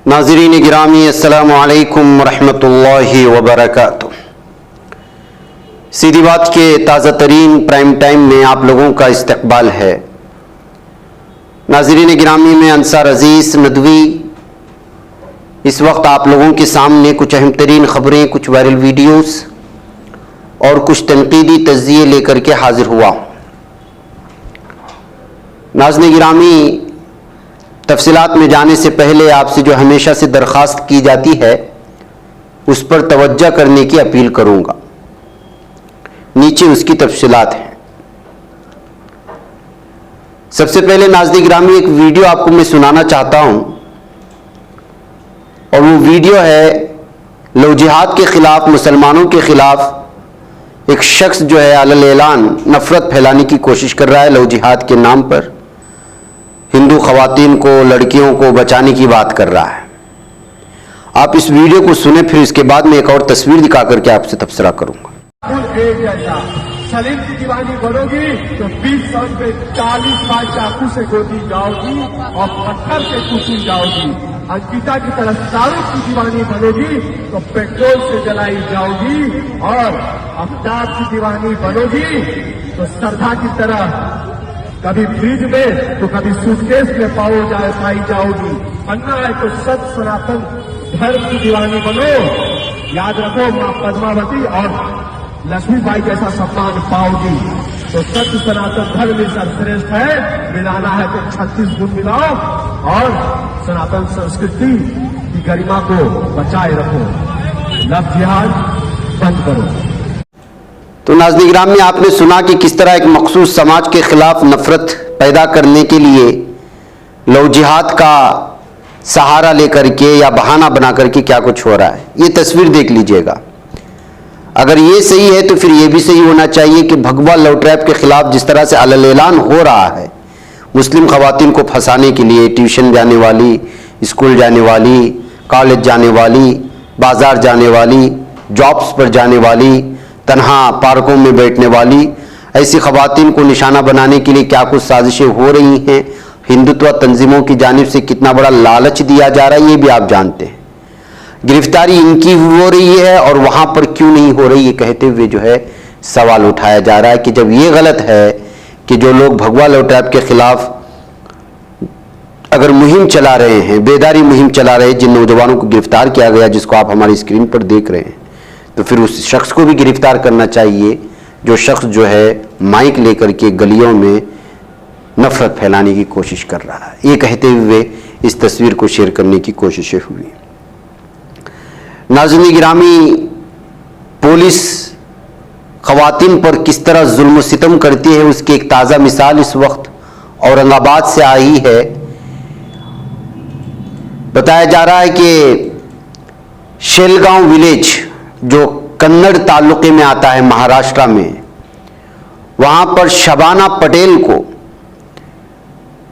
नाज़रीन गिरामी अस्सलामु अलैकुम रहमतुल्लाहि व बरकातुहू। सीधी बात के ताज़ा तरीन प्राइम टाइम में आप लोगों का इस्तकबाल है। नाज़रीन गिरामी में अंसार अजीज़ नदवी इस वक्त आप लोगों के सामने कुछ अहम तरीन ख़बरें, कुछ वायरल वीडियोस और कुछ तनकीदी तज़्ज़िये लेकर के हाजिर हुआ। नाज़रीन गिरामी, तफसीलात में जाने से पहले आपसे जो हमेशा से दरख्वास्त की जाती है उस पर तवज्जो करने की अपील करूंगा। नीचे उसकी तफसीलात हैं। सबसे पहले नाज़रीन गिरामी एक वीडियो आपको मैं सुनाना चाहता हूं और वो वीडियो है लव जिहाद के खिलाफ, मुसलमानों के खिलाफ एक शख्स जो है अलल ऐलान नफरत फैलाने की कोशिश कर रहा है। लव जिहाद के नाम पर हिंदू खवातीन को, लड़कियों को बचाने की बात कर रहा है। आप इस वीडियो को सुने, फिर इसके बाद में एक और तस्वीर दिखा करके आपसे तबसरा करूंगा। सलीम की दीवानी बनोगी तो 20 साल पे 40 बार चाकू से गोदी जाओगी और पत्थर से कूटी जाओगी। अंकिता की तरह शाहरुख की दीवानी बनोगी तो पेट्रोल से जलाई जाओगी और अफ्ताब की दीवानी बनोगी तो श्रद्धा की तरह कभी फ्रिज में तो कभी सूटकेस में पाई जाओगी। बनना है तो सच सनातन धर्म की दीवानी बनो। याद रखो, मां पद्मावती और लक्ष्मीबाई जैसा सम्मान पाओगी। तो सत्य सनातन धर्म में सर्वश्रेष्ठ है। मिलाना है तो 36 गुण मिलाओ और सनातन संस्कृति की गरिमा को बचाए रखो। लव जिहाद बंद करो। तो नाज़रीन गिराम में आपने सुना कि किस तरह एक मखसूस समाज के खिलाफ नफरत पैदा करने के लिए लव जिहाद का सहारा लेकर के या बहाना बना करके क्या कुछ हो रहा है। ये तस्वीर देख लीजिएगा। अगर ये सही है तो फिर ये भी सही होना चाहिए कि भगवा लव ट्रैप के खिलाफ जिस तरह से अलल ऐलान हो रहा है, मुस्लिम खवातीन को फंसाने के लिए ट्यूशन जाने वाली, स्कूल जाने वाली, कॉलेज जाने वाली, बाजार जाने वाली, जॉब्स पर जाने वाली, तन्हा पार्कों में बैठने वाली ऐसी खवातीन को निशाना बनाने के लिए क्या कुछ साजिशें हो रही हैं। हिंदुत्व तंजीमों की जानिब से कितना बड़ा लालच दिया जा रहा है ये भी आप जानते हैं। गिरफ्तारी इनकी हो रही है और वहां पर क्यों नहीं हो रही, ये कहते हुए जो है सवाल उठाया जा रहा है कि जब ये गलत है कि जो लोग भगवा लव ट्रैप के खिलाफ अगर मुहिम चला रहे हैं, बेदारी मुहिम चला रहे हैं, जिन नौजवानों को गिरफ्तार किया गया जिसको आप हमारी स्क्रीन पर देख रहे हैं, तो फिर उस शख्स को भी गिरफ्तार करना चाहिए जो शख्स जो है माइक लेकर के गलियों में नफरत फैलाने की कोशिश कर रहा है। ये कहते हुए इस तस्वीर को शेयर करने की कोशिशें हुई। नाज़रीन गिरामी, पुलिस खवातीन पर किस तरह जुल्म सितम करती है उसकी एक ताज़ा मिसाल इस वक्त औरंगाबाद से आई है। बताया जा रहा है कि शेलगांव विलेज जो कन्नड़ तालुके में आता है महाराष्ट्र में, वहां पर शबाना पटेल को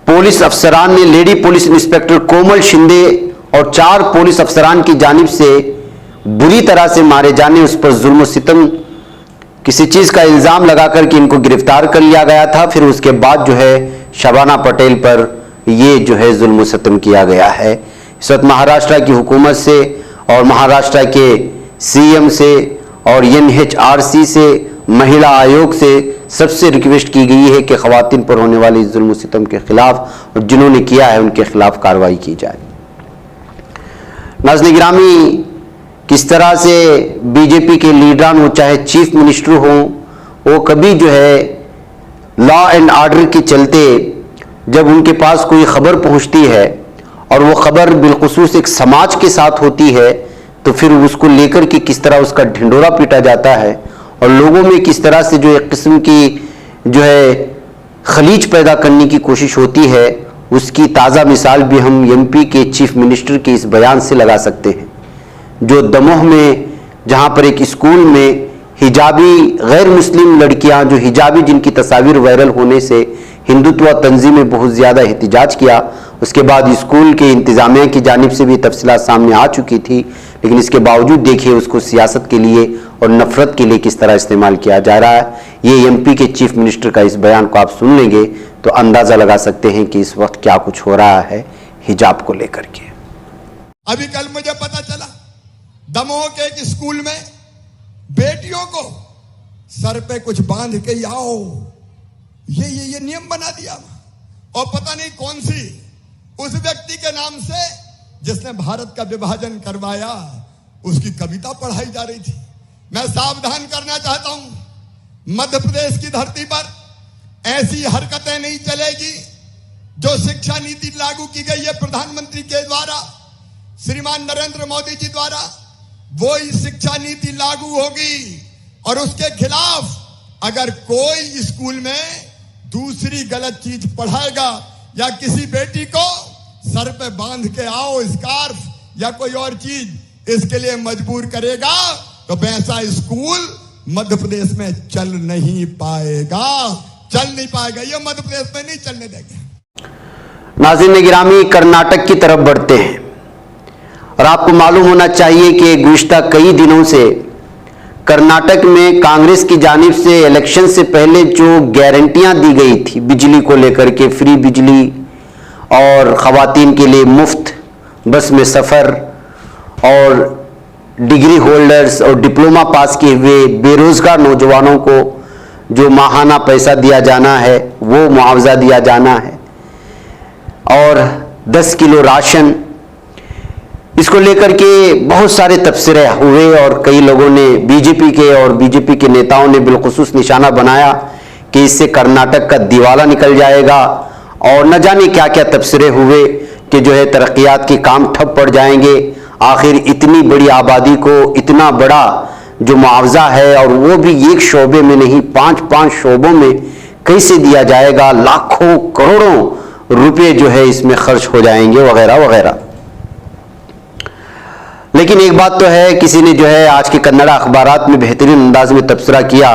पुलिस अफसरान ने, लेडी पुलिस इंस्पेक्टर कोमल शिंदे और 4 पुलिस अफसरान की जानिब से बुरी तरह से मारे जाने, उस पर जुल्म सितम किसी चीज का इल्जाम लगाकर के इनको गिरफ्तार कर लिया गया था। फिर उसके बाद जो है शबाना पटेल पर ये जो है जुल्म सितम किया गया है। इस वक्त महाराष्ट्र की हुकूमत से और महाराष्ट्र के सीएम से और NHRC से, महिला आयोग से सबसे रिक्वेस्ट की गई है कि खवातीन पर होने वाले जुल्म सितम के खिलाफ और जिन्होंने किया है उनके खिलाफ कार्रवाई की जाए। नाज़रीन गिरामी, किस तरह से बीजेपी के लीडरान हो, चाहे चीफ मिनिस्टर हो, वो कभी जो है लॉ एंड ऑर्डर के चलते जब उनके पास कोई खबर पहुंचती है और वो खबर बिलखुसूस एक समाज के साथ होती है तो फिर उसको लेकर के किस तरह उसका ढिंडोरा पीटा जाता है और लोगों में किस तरह से जो एक किस्म की जो है खलीज पैदा करने की कोशिश होती है, उसकी ताज़ा मिसाल भी हम MP के चीफ मिनिस्टर के इस बयान से लगा सकते हैं। जो दमोह में, जहां पर एक स्कूल में हिजाबी गैर मुस्लिम लड़कियां, जो हिजाबी जिनकी तस्वीर वायरल होने से हिंदुत्व तंजीमें बहुत ज़्यादा एहतिजाज किया, उसके बाद स्कूल के इंतज़ामिया की जानिब से भी तफसीलात सामने आ चुकी थी, लेकिन इसके बावजूद देखिए उसको सियासत के लिए और नफरत के लिए किस तरह इस्तेमाल किया जा रहा है। ये MP के चीफ मिनिस्टर का इस बयान को आप सुन लेंगे तो अंदाज़ा लगा सकते हैं कि इस वक्त क्या कुछ हो रहा है हिजाब को लेकर के। अभी कल मुझे पता चला दमोह के एक स्कूल में बेटियों को सर पे कुछ बांध के आओ, ये नियम बना दिया। और पता नहीं कौन सी उस व्यक्ति के नाम से जिसने भारत का विभाजन करवाया, उसकी कविता पढ़ाई जा रही थी। मैं सावधान करना चाहता हूं, मध्य प्रदेश की धरती पर ऐसी हरकतें नहीं चलेगी। जो शिक्षा नीति लागू की गई है प्रधानमंत्री के द्वारा, श्रीमान नरेंद्र मोदी जी द्वारा, वो ही शिक्षा नीति लागू होगी। और उसके खिलाफ अगर कोई स्कूल में दूसरी गलत चीज पढ़ाएगा या किसी बेटी को सर पे बांध के आओ स्कार्फ या कोई और चीज इसके लिए मजबूर करेगा, तो वैसा स्कूल मध्य प्रदेश में चल नहीं पाएगा, चल नहीं पाएगा। ये मध्य प्रदेश में नहीं चलने देंगे। नाज़रीन गिरामी, कर्नाटक की तरफ बढ़ते हैं और आपको मालूम होना चाहिए कि गुज़िश्ता कई दिनों से कर्नाटक में कांग्रेस की जानिब से इलेक्शन से पहले जो गारंटियां दी गई थी बिजली को लेकर के, फ्री बिजली और ख़वातीन के लिए मुफ्त बस में सफ़र और डिग्री होल्डर्स और डिप्लोमा पास किए हुए बेरोज़गार नौजवानों को जो माहाना पैसा दिया जाना है, वो मुआवजा दिया जाना है और 10 किलो राशन, इसको लेकर के बहुत सारे तबसरे हुए और कई लोगों ने बीजेपी के नेताओं ने बिलखुसूस निशाना बनाया कि इससे कर्नाटक का दिवाला निकल जाएगा और न जाने क्या क्या तबसरे हुए कि जो है तरक्यात के काम ठप पड़ जाएंगे। आखिर इतनी बड़ी आबादी को इतना बड़ा जो मुआवजा है और वो भी एक शोबे में नहीं, 5-5 शोबों में कैसे दिया जाएगा, लाखों करोड़ों रुपए जो है इसमें खर्च हो जाएंगे वगैरह वगैरह। लेकिन एक बात तो है, किसी ने जो है आज के कन्नड़ा अखबारात में बेहतरीन अंदाज में तबसरा किया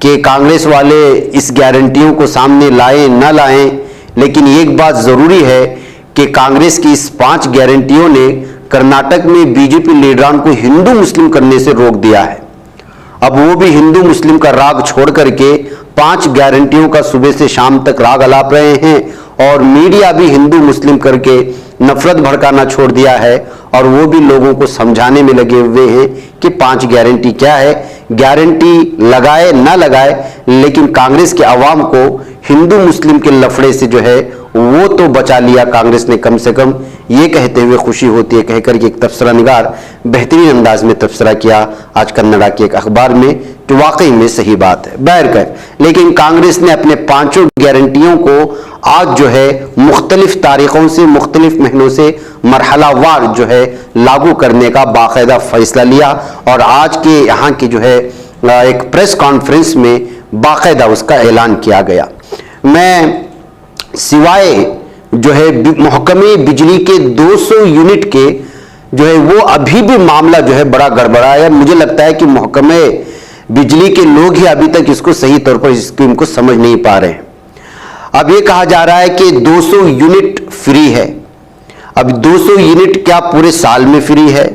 कि कांग्रेस वाले इस गारंटियों को सामने लाएं न लाएं, लेकिन एक बात ज़रूरी है कि कांग्रेस की इस 5 गारंटियों ने कर्नाटक में बीजेपी लीडरान को हिंदू मुस्लिम करने से रोक दिया है। अब वो भी हिंदू मुस्लिम का राग छोड़ करके 5 गारंटियों का सुबह से शाम तक राग अलाप रहे हैं और मीडिया भी हिंदू मुस्लिम करके नफरत भड़काना छोड़ दिया है और वो भी लोगों को समझाने में लगे हुए हैं कि 5 गारंटी क्या है। गारंटी लगाए ना लगाए, लेकिन कांग्रेस के अवाम को हिंदू मुस्लिम के लफड़े से जो है वो तो बचा लिया कांग्रेस ने, कम से कम ये कहते हुए खुशी होती है कहकर के एक तबसरा निगार बेहतरीन अंदाज में तबसरा किया आज कन्नड़ा के एक अखबार में, जो वाकई में सही बात है। बहरकैफ, लेकिन कांग्रेस ने अपने 5 गारंटियों को आज जो है मुख्तलिफ तारीखों से, मुख्तलिफ महीनों से मरहलावार जो है लागू करने का बाकायदा फैसला लिया और आज के यहाँ की जो है एक प्रेस कॉन्फ्रेंस में बाकायदा उसका ऐलान किया गया। मैं सिवाय जो है महकमे बिजली के 200 यूनिट के जो है वो अभी भी मामला जो है बड़ा गड़बड़ा है। मुझे लगता है कि महकमे बिजली के लोग ही अभी तक इसको सही तौर पर इस स्कीम को समझ नहीं पा रहे हैं। अब ये कहा जा रहा है कि 200 यूनिट फ्री है। अब 200 यूनिट क्या पूरे साल में फ्री है?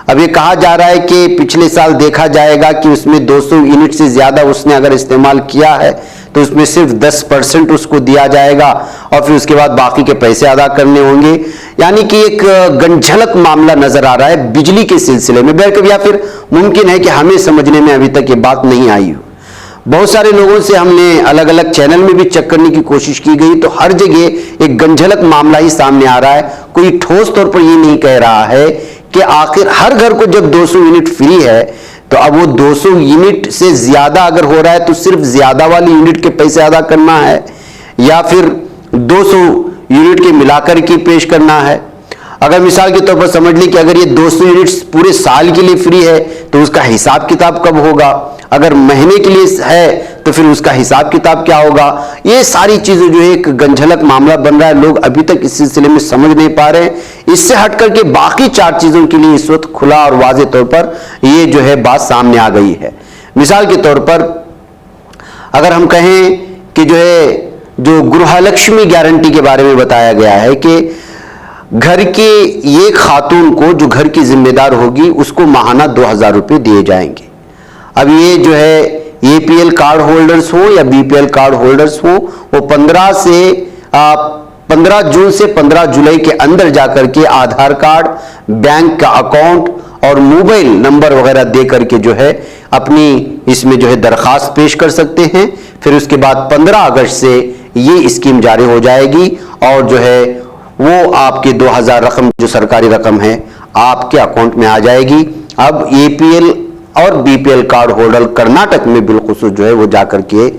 अब ये कहा जा रहा है कि पिछले साल देखा जाएगा कि उसमें 200 यूनिट से ज्यादा उसने अगर इस्तेमाल किया है तो उसमें सिर्फ 10% उसको दिया जाएगा और फिर उसके बाद बाकी के पैसे अदा करने होंगे। यानी कि एक गंझलक मामला नजर आ रहा है बिजली के सिलसिले में। बहरकैफ, या फिर मुमकिन है कि हमें समझने में अभी तक ये बात नहीं आई हो। बहुत सारे लोगों से हमने अलग अलग चैनल में भी चेक करने की कोशिश की गई तो हर जगह एक गंझलक मामला ही सामने आ रहा है। कोई ठोस तौर पर ये नहीं कह रहा है कि आखिर हर घर को जब 200 यूनिट फ्री है तो अब वो 200 यूनिट से ज्यादा अगर हो रहा है तो सिर्फ ज्यादा वाली यूनिट के पैसे अदा करना है या फिर 200 यूनिट के मिलाकर के पेश करना है। अगर मिसाल के तौर पर समझ ली कि अगर ये 200 यूनिट्स पूरे साल के लिए फ्री है तो उसका हिसाब किताब कब होगा, अगर महीने के लिए है तो फिर उसका हिसाब किताब क्या होगा। ये सारी चीजें जो है एक गंझलक मामला बन रहा है, लोग अभी तक इस सिलसिले में समझ नहीं पा रहे हैं। इससे हट करके बाकी 4 चीजों के लिए इस वक्त खुला और वाज़े तौर पर ये जो है बात सामने आ गई है। मिसाल के तौर पर अगर हम कहें कि जो है जो गृहलक्ष्मी गारंटी के बारे में बताया गया है कि घर के ये खातून को जो घर की जिम्मेदार होगी उसको माहाना 2000 रुपये दिए जाएंगे। अब ये जो है APL कार्ड होल्डर्स हो या BPL कार्ड होल्डर्स हो, वो 15 से 15 जून से 15 जुलाई के अंदर जाकर के आधार कार्ड, बैंक का अकाउंट और मोबाइल नंबर वगैरह दे करके जो है अपनी इसमें जो है दरखास्त पेश कर सकते हैं। फिर उसके बाद 15 अगस्त से ये स्कीम जारी हो जाएगी और जो है वो आपके 2000 रकम जो सरकारी रकम है आपके अकाउंट में आ जाएगी। अब APL और BPL कार्ड होल्डर कर्नाटक में बिलखुसूस जो है वो जाकर के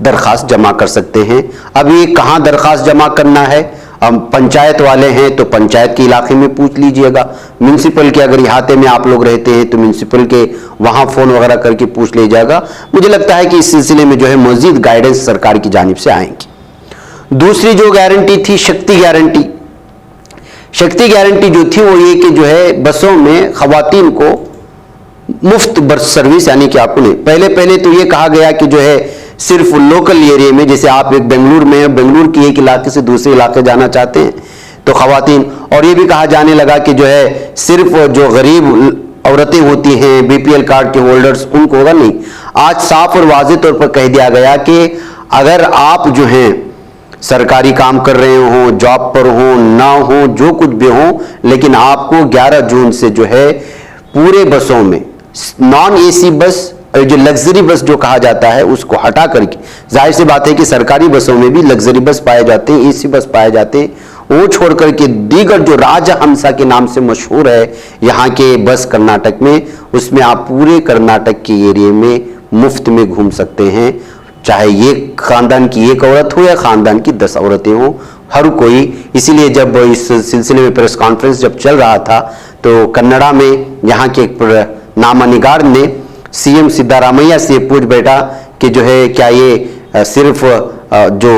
दरखास्त जमा कर सकते हैं। अब ये कहां दरखास्त जमा करना है, हम पंचायत वाले हैं तो पंचायत के इलाके में पूछ लीजिएगा, म्यूनिसिपल के अगर इहाते में आप लोग रहते हैं तो म्यूनिसिपल के वहां फोन वगैरह करके पूछ लीजिएगा। मुझे लगता है कि इस सिलसिले में जो है मजीद गाइडेंस सरकार की जानिब से आएंगी। दूसरी जो गारंटी थी शक्ति गारंटी, शक्ति गारंटी जो थी वो ये कि जो है बसों में खवातीन को मुफ्त बस सर्विस, यानी कि आपको नहीं, पहले तो ये कहा गया कि जो है सिर्फ लोकल एरिया में, जैसे आप एक बेंगलुरु में हैं, बेंगलुरु के एक इलाके से दूसरे इलाके जाना चाहते हैं तो खवातीन, और ये भी कहा जाने लगा कि जो है सिर्फ जो गरीब औरतें होती हैं BPL कार्ड के होल्डर्स उनको होगा, नहीं। आज साफ और वाज़ेह तौर पर कह दिया गया कि अगर आप जो हैं सरकारी काम कर रहे हो, जॉब पर हो ना हो, जो कुछ भी हो, लेकिन आपको 11 जून से जो है पूरे बसों में नॉन AC बस, जो लग्जरी बस जो कहा जाता है उसको हटा करके, जाहिर सी बात है कि सरकारी बसों में भी लग्जरी बस पाए जाते हैं, AC बस पाए जाते हैं, वो छोड़ करके दीगर जो राजहंसा के नाम से मशहूर है यहाँ के बस कर्नाटक में, उसमें आप पूरे कर्नाटक के एरिया में मुफ्त में घूम सकते हैं। चाहे ये खानदान की एक औरत हो या खानदान की 10 औरतें हो, हर कोई। इसीलिए जब इस सिलसिले में प्रेस कॉन्फ्रेंस जब चल रहा था तो कन्नड़ा में यहाँ के नामानिगार ने CM सिद्धारामैया से पूछ बैठा कि जो है क्या ये सिर्फ जो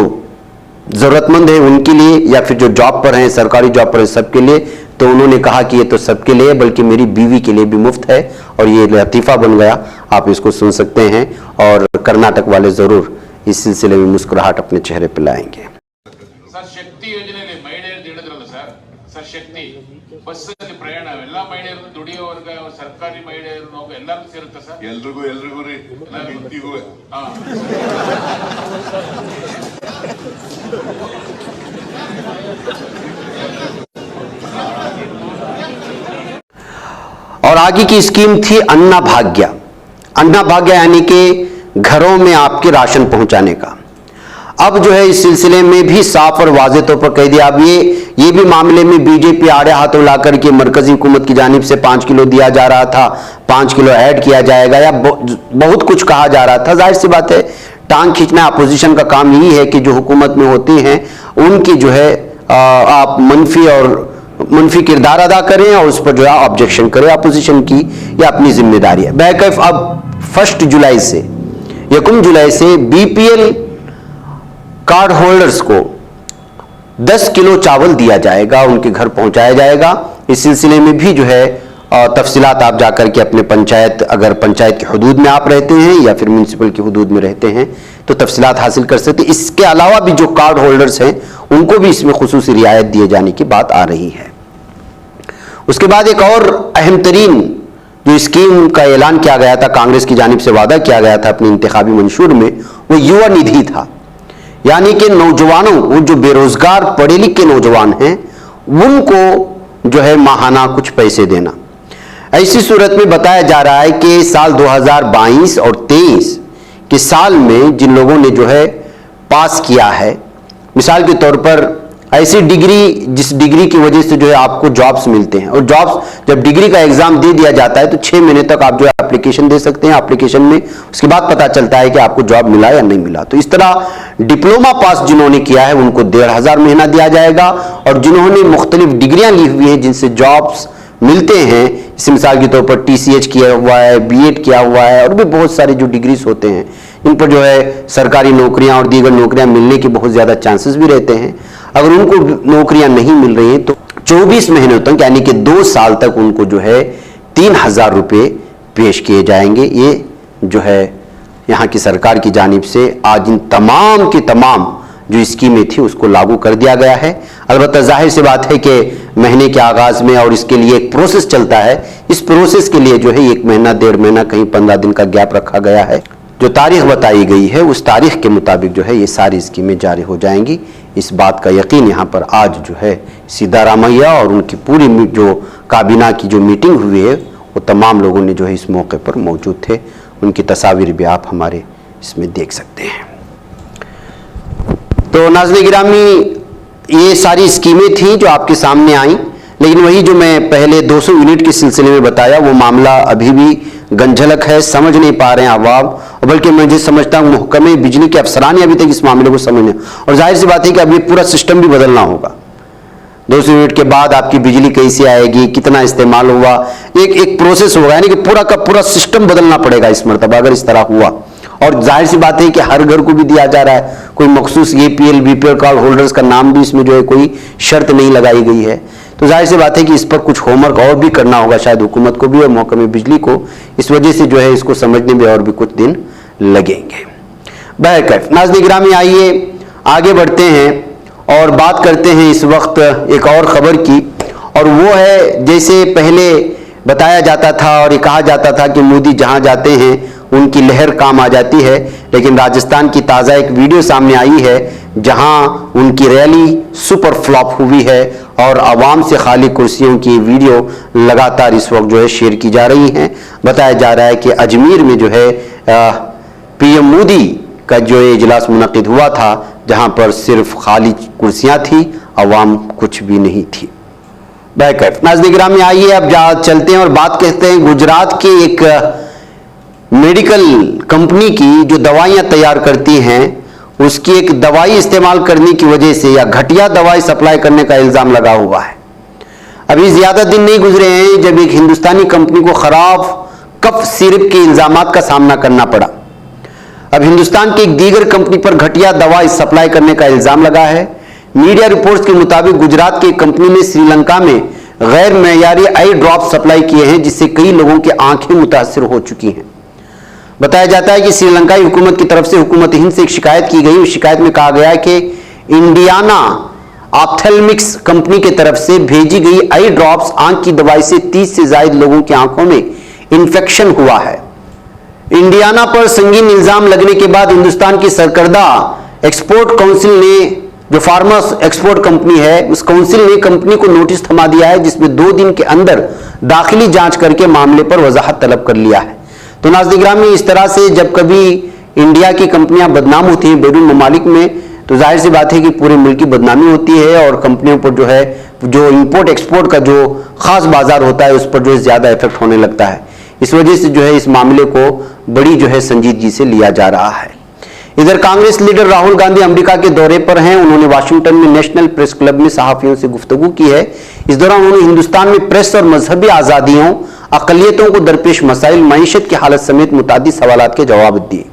जरूरतमंद है उनके लिए या फिर जो जॉब पर हैं, सरकारी जॉब पर है, सबके लिए? तो उन्होंने कहा कि ये तो सबके लिए, बल्कि मेरी बीवी के लिए भी मुफ्त है, और ये लतीफ़ा बन गया। आप इसको सुन सकते हैं और कर्नाटक वाले जरूर इस सिलसिले में मुस्कुराहट अपने चेहरे पर लाएंगे। सर शक्ति योजನೆಯಲ್ಲಿ ಮಹಿಳೆಯರು ಹೇಳಿದ್ರಲ್ಲ ಸರ್ ಶಕ್ತಿ ಬಸ್ ಅಲ್ಲಿ ಪ್ರಯಾಣ ಎಲ್ಲ ಮಹಿಳೆಯರು ದುಡಿಯೋವರ್ಗ ಸರ್ಕಾರಿ ಮಹಿಳೆಯರು ನಾವು ಎಲ್ಲರಿಗೂ ಸೇರುತ್ತೆ ಸರ್? ಎಲ್ರಿಗೂ ರೀ, ಇಂತಿಗೂ और आगे की स्कीम थी अन्ना भाग्य। अन्ना भाग्य यानी कि घरों में आपके राशन पहुंचाने का। अब जो है इस सिलसिले में भी साफ और वाज़ेह तौर पर कह दिया। अब ये भी मामले में बीजेपी आड़े हाथों ला करके मरकजी हुकूमत की जानिब से 5 किलो दिया जा रहा था, 5 किलो ऐड किया जाएगा, या बहुत कुछ कहा जा रहा था। जाहिर सी बात है टांग खींचना अपोजिशन का काम यही है कि जो हुकूमत में होती हैं उनकी जो है आप मनफी किरदार अदा करें और उस पर जो है ऑब्जेक्शन करें। अपोजिशन की यह अपनी जिम्मेदारी है। बहरकैफ अब 1 जुलाई से 1 जुलाई से BPL कार्ड होल्डर्स को 10 किलो चावल दिया जाएगा, उनके घर पहुंचाया जाएगा। इस सिलसिले में भी जो है तफसीलात आप जाकर के अपने पंचायत, अगर पंचायत के हुदूद में आप रहते हैं या फिर म्यूनिसिपल के हुदूद में रहते हैं तो तफसीलात हासिल कर सकते हैं। इसके अलावा भी जो कार्ड होल्डर्स हैं उनको भी इसमें खुसूसी रियायत दिए जाने की बात आ रही है। उसके बाद एक और अहम तरीन जो स्कीम का ऐलान किया गया था, कांग्रेस की जानिब से वादा किया गया था अपने इंतखाबी मंशूर में, वो युवा निधि था। यानी कि नौजवानों, वो जो बेरोजगार पढ़े लिखे नौजवान हैं उनको जो है माहाना कुछ पैसे देना। ऐसी सूरत में बताया जा रहा है कि साल 2022 और 23 के साल में जिन लोगों ने जो है पास किया है, मिसाल के तौर पर ऐसी डिग्री, जिस डिग्री की वजह से जो है आपको जॉब्स मिलते हैं, और जॉब्स जब डिग्री का एग्जाम दे दिया जाता है तो 6 महीने तक आप जो है एप्लीकेशन दे सकते हैं। एप्लीकेशन में उसके बाद पता चलता है कि आपको जॉब मिला या नहीं मिला। तो इस तरह डिप्लोमा पास जिन्होंने किया है उनको 1500 महीना दिया जाएगा, और जिन्होंने मुख्तलिफ डिग्रियां ली हुई है जिनसे जॉब्स मिलते हैं, इस मिसाल के तौर पर TCH किया हुआ है, B.Ed किया हुआ है, और भी बहुत सारे जो डिग्रीज होते हैं इन पर जो है सरकारी नौकरियां और दीगर नौकरियां मिलने के बहुत ज़्यादा चांसेस भी रहते हैं। अगर उनको नौकरियां नहीं मिल रही हैं तो 24 महीनों तक यानी कि 2 साल तक उनको जो है 3000 रुपये पेश किए जाएंगे। ये जो है यहाँ की सरकार की जानिब से आज इन तमाम की तमाम जो स्कीमें थी उसको लागू कर दिया गया है। अलबत्ता जाहिर सी बात है कि महीने के आगाज में और इसके लिए एक प्रोसेस चलता है। इस प्रोसेस के लिए जो है 1 महीना, 1.5 महीना, कहीं 15 दिन का गैप रखा गया है। जो तारीख बताई गई है उस तारीख के मुताबिक जो है ये सारी स्कीमें जारी हो जाएंगी। इस बात का यकीन यहाँ पर आज जो है सिद्धारामैया और उनकी पूरी जो काबीना की जो मीटिंग हुई है वो तमाम लोगों ने जो है इस मौके पर मौजूद थे। उनकी तस्वीर भी आप हमारे इसमें देख सकते हैं। तो नाज़रीन गिरामी, ये सारी स्कीमें थी जो आपके सामने आई, लेकिन वही जो मैं पहले 200 यूनिट के सिलसिले में बताया वो मामला अभी भी गंझलक है, समझ नहीं पा रहे हैं अवाम, और बल्कि मैं जो समझता हूँ महकमे बिजली के अफसरान अभी तक इस मामले को समझने, और जाहिर सी बात है कि अब ये पूरा सिस्टम भी बदलना होगा। 200 यूनिट के बाद आपकी बिजली कैसे आएगी, कितना इस्तेमाल हुआ, एक प्रोसेस होगा, यानी कि पूरा का पूरा सिस्टम बदलना पड़ेगा इस मरतबा अगर इस तरह हुआ। और जाहिर सी बात है कि हर घर को भी दिया जा रहा है, कोई मखसूस APL BPL कार्ड होल्डर्स का नाम भी इसमें जो है कोई शर्त नहीं लगाई गई है। तो जाहिर सी बात है कि इस पर कुछ होमवर्क और भी करना होगा शायद हुकूमत को भी और महकमे बिजली को, इस वजह से जो है इसको समझने में और भी कुछ दिन लगेंगे। बहरकैफ नाज़रीन गिरामी, आइए आगे बढ़ते हैं और बात करते हैं इस वक्त एक और ख़बर की, और वो है जैसे पहले बताया जाता था और ये कहा जाता था कि मोदी जहाँ जाते हैं उनकी लहर काम आ जाती है, लेकिन राजस्थान की ताज़ा एक वीडियो सामने आई है जहां उनकी रैली सुपर फ्लॉप हुई है और आवाम से खाली कुर्सियों की वीडियो लगातार इस वक्त जो है शेयर की जा रही हैं। बताया जा रहा है कि अजमेर में जो है PM मोदी का जो इजलास मुनक़िद हुआ था जहां पर सिर्फ खाली कुर्सियां थी, आवाम कुछ भी नहीं थी। बैकअप नाज़रीन गिरामी, आइए अब चलते हैं और बात करते हैं गुजरात के एक मेडिकल कंपनी की जो दवाइयां तैयार करती हैं, उसकी एक दवाई इस्तेमाल करने की वजह से या घटिया दवाई सप्लाई करने का इल्जाम लगा हुआ है। अभी ज्यादा दिन नहीं गुजरे हैं जब एक हिंदुस्तानी कंपनी को खराब कफ सिरप के इल्जामात का सामना करना पड़ा। अब हिंदुस्तान की एक दीगर कंपनी पर घटिया दवाई सप्लाई करने का इल्जाम लगा है। मीडिया रिपोर्ट्स के मुताबिक गुजरात की एक कंपनी ने श्रीलंका में गैर मयारी आई ड्रॉप सप्लाई किए हैं, जिससे कई लोगों की आंखें मुतासर हो चुकी हैं। बताया जाता है कि श्रीलंकाई हुकूमत की तरफ से हुकूमत हिंद से एक शिकायत की गई। उस शिकायत में कहा गया कि इंडियाना ऑप्थेल्मिक्स कंपनी की तरफ से भेजी गई आई ड्रॉप्स आंख की दवाई से 30 से ज्यादा लोगों की आंखों में इंफेक्शन हुआ है। इंडियाना पर संगीन इल्जाम लगने के बाद हिंदुस्तान की सरकर्दा एक्सपोर्ट काउंसिल ने, जो फार्मास एक्सपोर्ट कंपनी है, उस काउंसिल ने कंपनी को नोटिस थमा दिया है, जिसमें 2 दिन के अंदर दाखिली जांच करके मामले पर वजाहत तलब कर लिया है। तो नाज़रीन गिरामी, इस तरह से जब कभी इंडिया की कंपनियां बदनाम होती हैं बैरून ममालिक में, तो जाहिर सी बात है कि पूरे मुल्क की बदनामी होती है और कंपनियों पर जो है जो इंपोर्ट एक्सपोर्ट का जो खास बाजार होता है उस पर जो है ज्यादा इफेक्ट होने लगता है। इस वजह से जो है इस मामले को बड़ी जो है संजीदगी से लिया जा रहा है। इधर कांग्रेस लीडर राहुल गांधी अमेरिका के दौरे पर हैं। उन्होंने वाशिंगटन में नेशनल प्रेस क्लब में सहाफियों से गुफ्तगू की है। इस दौरान उन्होंने हिंदुस्तान में प्रेस और मजहबी आजादियों, अकलियतों को दरपेश मसाइल, मईशत की हालत समेत मुतादिद सवालात के जवाब दिए।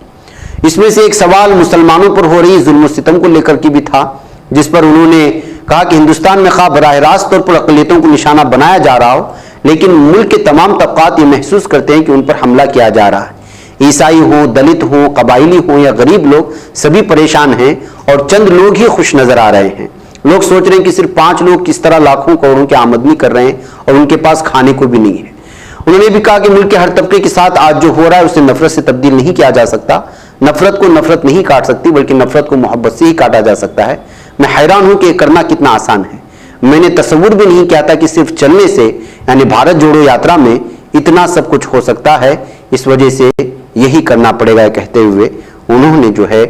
इसमें से एक सवाल मुसलमानों पर हो रही जुल्म सितम को लेकर के भी था, जिस पर उन्होंने कहा कि हिंदुस्तान में खा बराह रास्त तौर पर अकलियतों को निशाना बनाया जा रहा हो, लेकिन मुल्क के तमाम तबकात ये महसूस करते हैं कि उन पर हमला किया जा रहा है। ईसाई हो, दलित हो, कबाइली हो या गरीब लोग, सभी परेशान हैं और चंद लोग ही खुश नजर आ रहे हैं। लोग सोच रहे हैं कि सिर्फ 5 लोग किस तरह लाखों करोड़ों की आमदनी कर रहे हैं और उनके पास खाने को भी नहीं है। उन्होंने भी कहा कि मुल्क के हर तबके के साथ आज जो हो रहा है उसे नफरत से तब्दील नहीं किया जा सकता। नफरत को नफरत नहीं काट सकती, बल्कि नफरत को मोहब्बत से ही काटा जा सकता है। मैं हैरान हूं कि यह करना कितना आसान है। मैंने तस्वुर भी नहीं किया था कि सिर्फ चलने से, यानी भारत जोड़ो यात्रा में, इतना सब कुछ हो सकता है। इस वजह से यही करना पड़ेगा कहते हुए उन्होंने जो है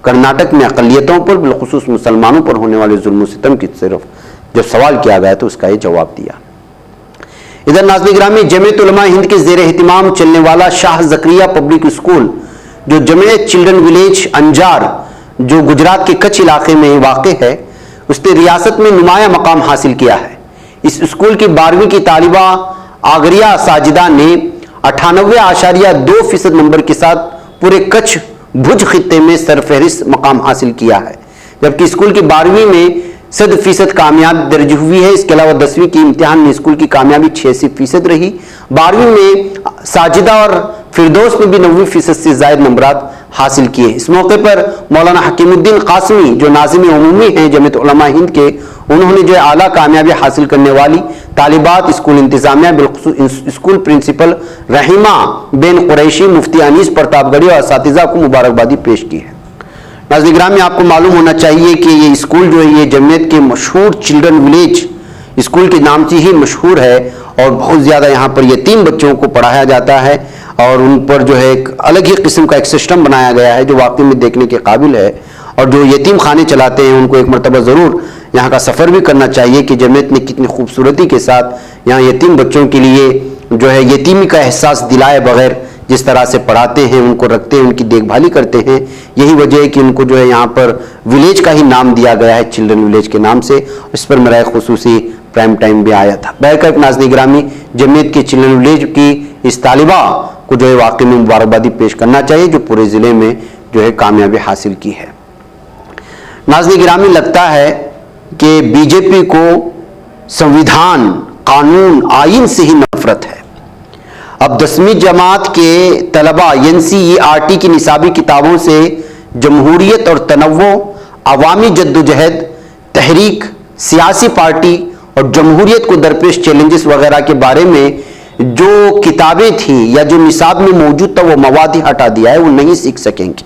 कर्नाटक में अकलियतों पर, बिलखुसूस मुसलमानों पर होने वाले जुल्म सितम की सिर्फ जब सवाल किया गया तो उसका ये जवाब दिया। इधर नाज़रीन गिरामी, जमीयत उलमा हिंद के ज़ेर एहतिमाम चलने वाला शाह ज़करिया पब्लिक स्कूल, जो जमीयत चिल्ड्रन विलेज अंजार, जो गुजरात के कच्छ इलाके में वाक़ है, उसने रियासत में नुमाया मकाम हासिल किया है। इस स्कूल की 12वीं की तालिबा आगरिया साजिदा ने 98.2% नंबर के साथ पूरे कच्छ भुज खित्ते में सरफहरिस्त मकाम हासिल किया है, जबकि स्कूल की 12वीं में 100% कामयाब दर्ज हुई है। इसके अलावा 10वीं की इम्तिहान में स्कूल की कामयाबी 86% रही। 12वीं में साजिदा और फिरदौस ने भी 90% से ज्यादा नंबरात हासिल किए। इस मौके पर मौलाना हकीमुद्दीन कासमी, जो नाज़िम उमूमी हैं जमीयत उलमा हिंद के, उन्होंने जो आला कामयाबी हासिल करने वाली तालिबात, स्कूल इंतजामिया, बिलखुसूस स्कूल प्रिंसिपल रहीमा बेन कुरैशी, मुफ्ती अनीस प्रतापगढ़ी और असातिज़ा को मुबारकबादी पेश की है। नाज़रीन गिरामी, आपको मालूम होना चाहिए कि ये स्कूल जो है ये जमयत के मशहूर चिल्ड्रन विलेज स्कूल के नाम से ही मशहूर है और बहुत ज़्यादा यहाँ पर यतीम बच्चों को पढ़ाया जाता है और उन पर जो है एक अलग ही किस्म का एक सिस्टम बनाया गया है जो वाकई में देखने के काबिल है। और जो यतीम खाने चलाते हैं उनको एक मरतबा ज़रूर यहाँ का सफ़र भी करना चाहिए कि जमयत ने कितनी खूबसूरती के साथ यहाँ यतीम बच्चों के लिए जो है यतीमी का एहसास दिलाए बगैर जिस तरह से पढ़ाते हैं, उनको रखते हैं, उनकी देखभाली करते हैं। यही वजह है कि उनको जो है यहाँ पर विलेज का ही नाम दिया गया है, चिल्ड्रन विलेज के नाम से। इस पर मेरा एक खुसूसी प्राइम टाइम भी आया था। बहरकैफ नाज़रीन गिरामी, जमयत के चिल्ड्रन विलेज की इस तालिबा को जो है वाकई में मुबारकबादी पेश करना चाहिए जो पूरे ज़िले में जो है कामयाबी हासिल की है। नाज़रीन गिरामी, लगता है कि बीजेपी को संविधान, कानून, आइन से ही नफरत है। अब 10वीं जमात के तलबा NCERT की निसाबी किताबों से जमहूरियत और तनव्वो, अवामी जद्दोजहद, तहरीक, सियासी पार्टी और जमहूरियत को दरपेश चैलेंजेस वगैरह के बारे में जो किताबें थी या जो निसाब में मौजूद था वो मवाद ही हटा दिया है, वो नहीं सीख सकेंगे।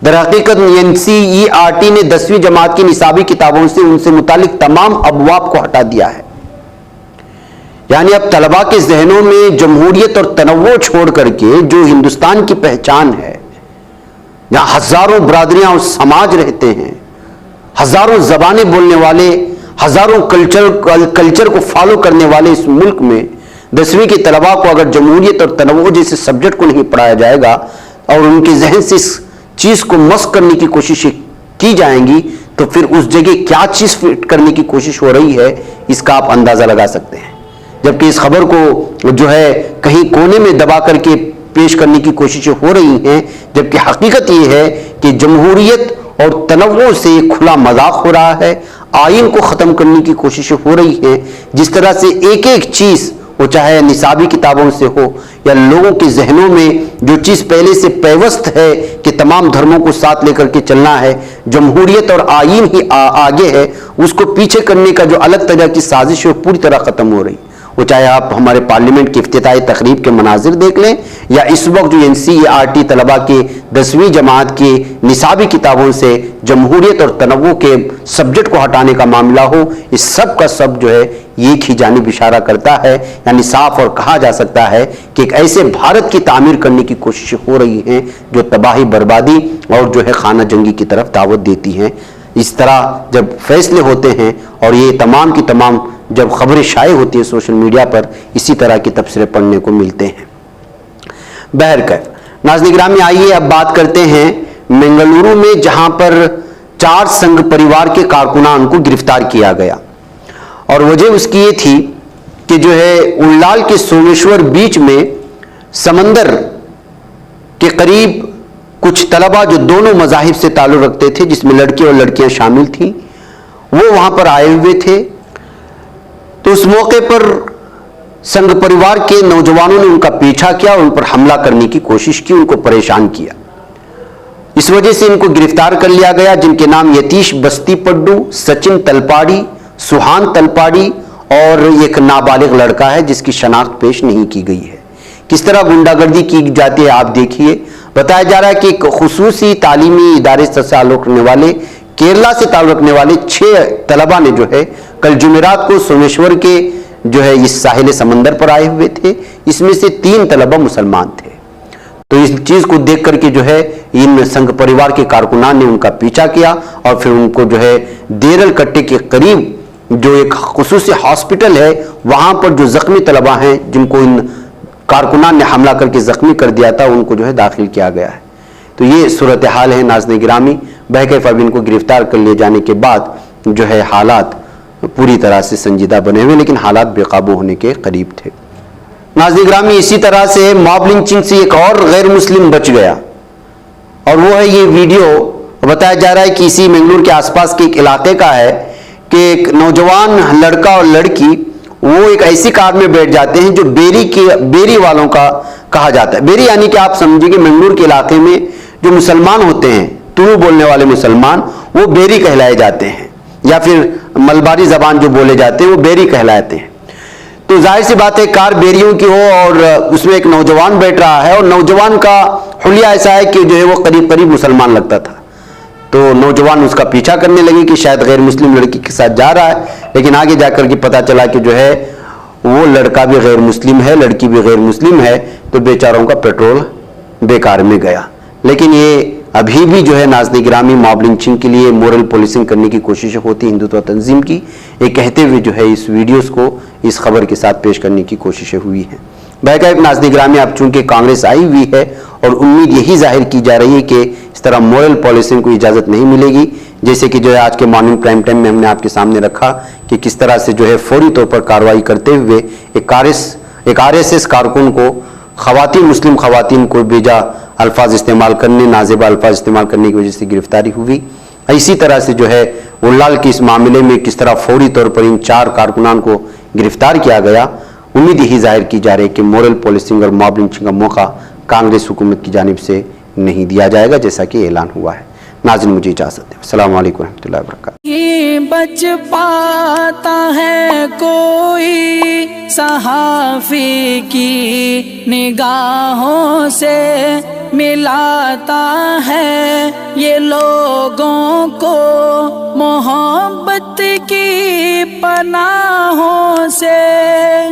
दरहकीकत NCERT ने 10वीं जमात की निसाबी किताबों से उनसे मुतालिक तमाम अबवाब को हटा दिया है। यानी अब तलबा के जहनों में जमहूरियत और तनव्वो छोड़ करके जो हिंदुस्तान की पहचान है, जहां हजारों बरादरियां और समाज रहते हैं, हजारों जबानें बोलने वाले, हजारों कल्चर को फॉलो करने वाले इस मुल्क में 10वीं के तलबा को अगर जमहूरियत और तनव्वो जैसे सब्जेक्ट को नहीं पढ़ाया जाएगा और उनके जहन से इस चीज को मस्क करने की कोशिश की जाएंगी तो फिर उस जगह क्या चीज फिट करने की कोशिश हो रही है इसका आप अंदाजा लगा सकते हैं। जबकि इस खबर को जो है कहीं कोने में दबा करके पेश करने की कोशिशें हो रही हैं, जबकि हकीकत यह है कि जमहूरियत और तनव्वो से खुला मजाक हो रहा है, आइन को ख़त्म करने की कोशिशें हो रही हैं। जिस तरह से एक एक चीज़, वो चाहे निसाबी किताबों से हो या लोगों के जहनों में जो चीज़ पहले से पैवस्त है कि तमाम धर्मों को साथ लेकर के चलना है, जमहूरियत और आइन ही आगे है, उसको पीछे करने का जो अलग तरह की साजिश है वो पूरी तरह ख़त्म हो रही। वो चाहे आप हमारे पार्लियामेंट की इफ्तिताई तकरीब के मनाजिर देख लें या इस वक्त जो NCERT तलबा के 10वीं जमात की निसाबी किताबों से जमहूरियत और तनव्वो के सब्जेक्ट को हटाने का मामला हो, इस सब का सब जो है एक ही जानिब इशारा करता है। यानी साफ और कहा जा सकता है कि एक ऐसे भारत की तामीर करने की कोशिशें हो रही हैं जो तबाही, बर्बादी और जो है खाना जंगी की तरफ दावत देती हैं। इस तरह जब फैसले होते हैं और ये तमाम की तमाम जब खबरें शाये होती है सोशल मीडिया पर, इसी तरह के तबसरे पढ़ने को मिलते हैं। बहरकैफ नाज़रीन गिरामी, आइए अब बात करते हैं बेंगलुरु में जहां पर 4 संघ परिवार के कारकुनान को गिरफ्तार किया गया और वजह उसकी ये थी कि जो है उल्लाल के सोमेश्वर बीच में समंदर के करीब कुछ तलबा जो दोनों मजाहिब से ताल्लुक़ रखते थे, जिसमें लड़के और लड़कियां शामिल थी, वो वहां पर आए हुए थे। तो उस मौके पर संघ परिवार के नौजवानों ने उनका पीछा किया और उन पर हमला करने की कोशिश की, उनको परेशान किया। इस वजह से इनको गिरफ्तार कर लिया गया, जिनके नाम यतीश बस्ती पड्डू, सचिन तलपाड़ी, सुहान तलपाड़ी और एक नाबालिग लड़का है जिसकी शनाख्त पेश नहीं की गई है। किस तरह गुंडागर्दी की जाती है आप देखिए। बताया जा रहा है कि एक खुसूसी तालीमी इदारे से ताल्लुक़ रखने वाले, केरला से ताल्लुक़ रखने वाले 6 तलबा ने जो है कल जुमेरात को सोमेश्वर के जो है इस साहिल समंदर पर आए हुए थे। इसमें से 3 तलबा मुसलमान थे। तो इस चीज को देख करके जो है इन संघ परिवार के कारकुनान ने उनका पीछा किया और फिर उनको जो है देरल कट्टे के करीब जो एक खुसूसी हॉस्पिटल है वहां पर जो जख्मी तलबा हैं जिनको इन कारकुनान ने हमला करके जख्मी कर दिया था, उनको जो है दाखिल किया गया है। तो ये सूरत हाल है नाज़रीन गिरामी। बहरकैफ अब इनको गिरफ्तार कर लिए जाने के बाद जो है हालात पूरी तरह से संजीदा बने हुए, लेकिन हालात बेकाबू होने के करीब थे। नाज़रीन गिरामी, इसी तरह से मॉब लिंचिंग से एक और गैर मुस्लिम बच गया और वो है ये वीडियो। बताया जा रहा है कि इसी बेंगलुरु के आसपास के एक इलाके का है कि एक नौजवान लड़का और लड़की वो एक ऐसी कार में बैठ जाते हैं जो बेरी वालों का कहा जाता है। बेरी यानी कि आप समझिए कि बेंगलुरु के इलाके में जो मुसलमान होते हैं, तुलु बोलने वाले मुसलमान, वो बेरी कहलाए जाते हैं या फिर मलबारी जबान जो बोले जाते हैं वो बेरी कहलाते हैं। तो जाहिर सी बात है कार बेरियों की हो और उसमें एक नौजवान बैठ रहा है और नौजवान का हुलिया ऐसा है कि जो है वो करीब करीब मुसलमान लगता था। तो नौजवान उसका पीछा करने लगे कि शायद गैर मुस्लिम लड़की के साथ जा रहा है, लेकिन आगे जाकर के पता चला कि जो है वो लड़का भी गैर मुस्लिम है, लड़की भी गैर मुस्लिम है, तो बेचारों का पेट्रोल बेकार में गया। लेकिन ये अभी भी जो है नाज़िन गिरामी मॉब लिंचिंग के लिए मोरल पुलिसिंग करने की कोशिश होती है हिंदुत्व तंजीम की, ये कहते हुए जो है इस वीडियोस को इस खबर के साथ पेश करने की कोशिशें हुई हैं। बहरकैफ नाज़िन गिरामी, अब चूंकि कांग्रेस आई हुई है और उम्मीद यही जाहिर की जा रही है कि इस तरह मोरल पॉलिसिंग को इजाज़त नहीं मिलेगी, जैसे कि जो है आज के मॉर्निंग प्राइम टाइम में हमने आपके सामने रखा कि किस तरह से जो है फौरी तौर पर कार्रवाई करते हुए एक RSS कारकुन को खवातीन, मुस्लिम खवातीन को बेजा अल्फाज इस्तेमाल करने, नाजेबा अल्फाज इस्तेमाल करने की वजह से गिरफ्तारी हुई। इसी तरह से जो है उल्लाल के इस मामले में किस तरह फौरी तौर पर इन 4 कारकुनान को गिरफ्तार किया गया, उम्मीद यही जाहिर की जा रही है कि मोरल पुलिसिंग और मॉब लिंचिंग का मौका कांग्रेस हुकूमत की जानिब से नहीं दिया जाएगा, जैसा कि ऐलान हुआ है। नाज़रीन, मुझे इजाज़त दें। अस्सलाम वालेकुम रहमतुल्लाहि व बरकातहू। ये बच पाता है कोई सहाफ़ी की निगाहों से, मिलाता है ये लोगों को मोहब्बत की पनाहों से।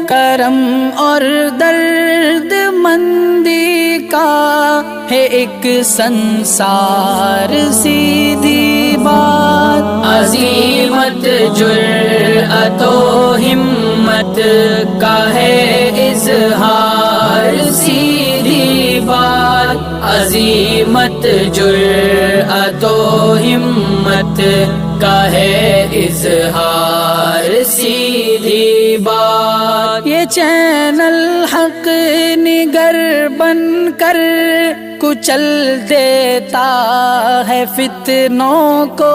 करम और दर्द मंदी का है एक संसार, सीधी बात अज़ीमत जुर्अतो हिम्मत का है इज़हार, सीधी बात अज़ीमत जुर्अतो हिम्मत का है इज़हार, सीधी बात। ये चैनल हक निगर बनकर कुचल देता है फितनों को।